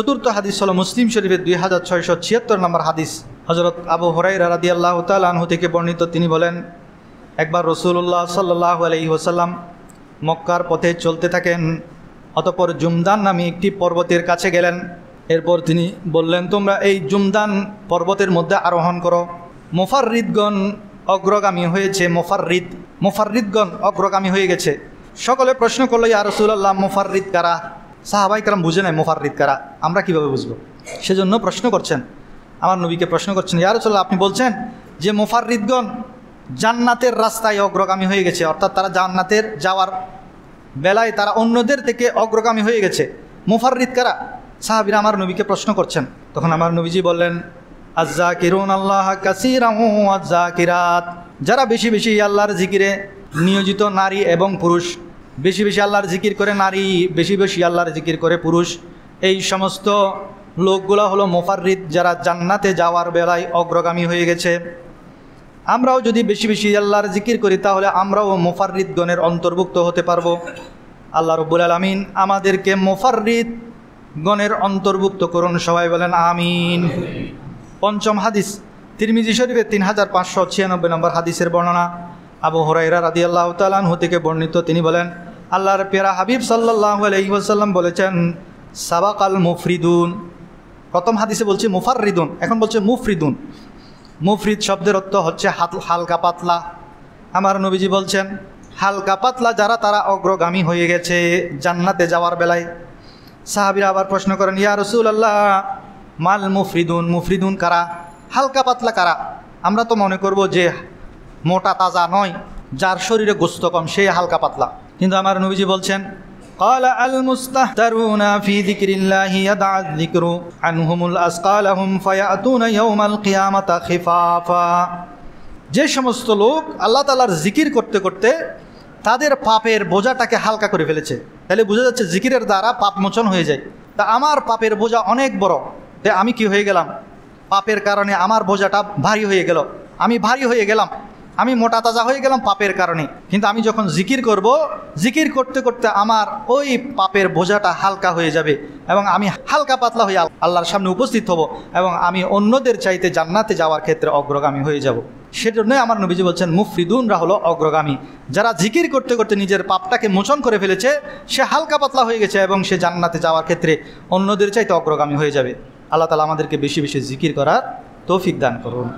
চতুর্থ হাদিস হলো মুসলিম শরীফের 2676 নম্বর হাদিস। হযরত আবু হুরায়রা রাদিয়াল্লাহু তাআলা আনহু থেকে বর্ণিত, তিনি বলেন, একবার রাসূলুল্লাহ সাল্লাল্লাহু আলাইহি ওয়াসাল্লাম মক্কার পথে চলতে থাকেন। অতঃপর জুমদান নামে একটি পর্বতের কাছে গেলেন। এরপর তিনি বললেন, তোমরা এই জুমদান পর্বতের মধ্যে আরোহণ করো। মুফাররিদগণ অগ্রগামী হয়েছে। মুফাররিদগণ অগ্রগামী হয়ে গেছে। সকলে প্রশ্ন করলো, ইয়া রাসূলুল্লাহ, মুফাররিদ কারা? সাহাবায়ে কেরাম বুঝে নাই মুফাররিদ কারা, আমরা কিভাবে বুঝবো? সেজন্য প্রশ্ন করছেন, আমার নবীকে প্রশ্ন করছেন, ইয়া রাসূলুল্লাহ, আপনি বলছেন যে মুফাররিদগণ জান্নাতের রাস্তায় অগ্রগামী হয়ে গেছে, অর্থাৎ তারা জান্নাতের যাওয়ার বেলায় তারা অন্যদের থেকে অগ্রগামী হয়ে গেছে। মুফাররিদ কারা? সাহাবীরা আমার নবীকে প্রশ্ন করছেন। তখন আমার নবীজি বললেন, আয-যাকিরুন আল্লাহ কাসীরান ওয়া যাকিরাত, যারা বেশি বেশি আল্লাহর জিকিরে নিয়োজিত নারী এবং পুরুষ, বেশি বেশি আল্লাহর জিকির করে নারী, বেশি বেশি আল্লাহর জিকির করে পুরুষ, এই সমস্ত লোকগুলো হলো মুফাররিদ, যারা জান্নাতে যাওয়ার বেলায় অগ্রগামী হয়ে গেছে। আমরাও যদি বেশি বেশি আল্লাহর জিকির করি তাহলে আমরাও মুফাররিদগণের অন্তর্ভুক্ত হতে পারবো। আল্লাহ রাব্বুল আলামিন আমাদেরকে মুফাররিদগণের অন্তর্ভুক্ত করুন, সবাই বলেন আমিন। পঞ্চম হাদিস, তিরমিজি শরীফের 3596 নম্বর হাদিসের বর্ণনা। আবু হুরায়রা রাদিয়াল্লাহু তাআলা আনহু থেকে বর্ণিত, তিনি বলেন, আল্লাহর প্যারা হাবিব সাল্লাল্লাহু আলাইহি ওয়াসাল্লাম বলেছেন, সাবাকাল মুফরিদুন। প্রথম হাদিসে বলছে মুফাররিদুন, এখন বলছে মুফরিদুন। মুফরিদ শব্দের অর্থ হচ্ছে হালকা পাতলা। আমার নবীজি বলছেন, হালকা পাতলা যারা, তারা অগ্রগামী হয়ে গেছে জান্নাতে যাওয়ার বেলায়। সাহাবীরা আবার প্রশ্ন করেন, ইয়া রাসূলুল্লাহ, মাল মুফরিদুন, মুফরিদুন কারা? হালকা পাতলা কারা? আমরা তো মনে করব যে মোটা তাজা নয়, যার শরীরে গোস্ত কম, সেই হালকা পাতলা। কিন্তু আমার নবীজি বলছেন, ক্বালা আল মুস্তাহতারুনা ফি যিকরিল্লাহি ইয়াদআ যিকরু আনহুমুল আসকালাহুম ফায়াতুনা ইয়াউমাল কিয়ামাতা খিফাফা। যে সমস্ত লোক আল্লাহ তাআলার জিকির করতে করতে তাদের পাপের বোঝাটাকে হালকা করে ফেলেছে, তাহলে বোঝা যাচ্ছে জিকিরের দ্বারা পাপ মোচন হয়ে যায়। তা আমার পাপের বোঝা অনেক বড়, তে আমি কি হয়ে গেলাম? পাপের কারণে আমার বোঝাটা ভারী হয়ে গেল, আমি ভারী হয়ে গেলাম, আমি মোটা তাজা হয়ে গেলাম পাপের কারণে। কিন্তু আমি যখন জিকির করব, জিকির করতে করতে আমার ওই পাপের বোঝাটা হালকা হয়ে যাবে এবং আমি হালকা পাতলা হয়ে আল্লাহর সামনে উপস্থিত হব এবং আমি অন্যদের চাইতে জান্নাতে যাওয়ার ক্ষেত্রে অগ্রগামী হয়ে যাব। সেজন্যই আমার নবীজি বলছেন, মুফরিদুনরা হলো অগ্রগামী, যারা জিকির করতে করতে নিজের পাপটাকে মোচন করে ফেলেছে, সে হালকা পাতলা হয়ে গেছে এবং সে জান্নাতে যাওয়ার ক্ষেত্রে অন্যদের চাইতে অগ্রগামী হয়ে যাবে। আল্লাহ তাআলা আমাদেরকে বেশি বেশি জিকির করার তৌফিক দান করুন।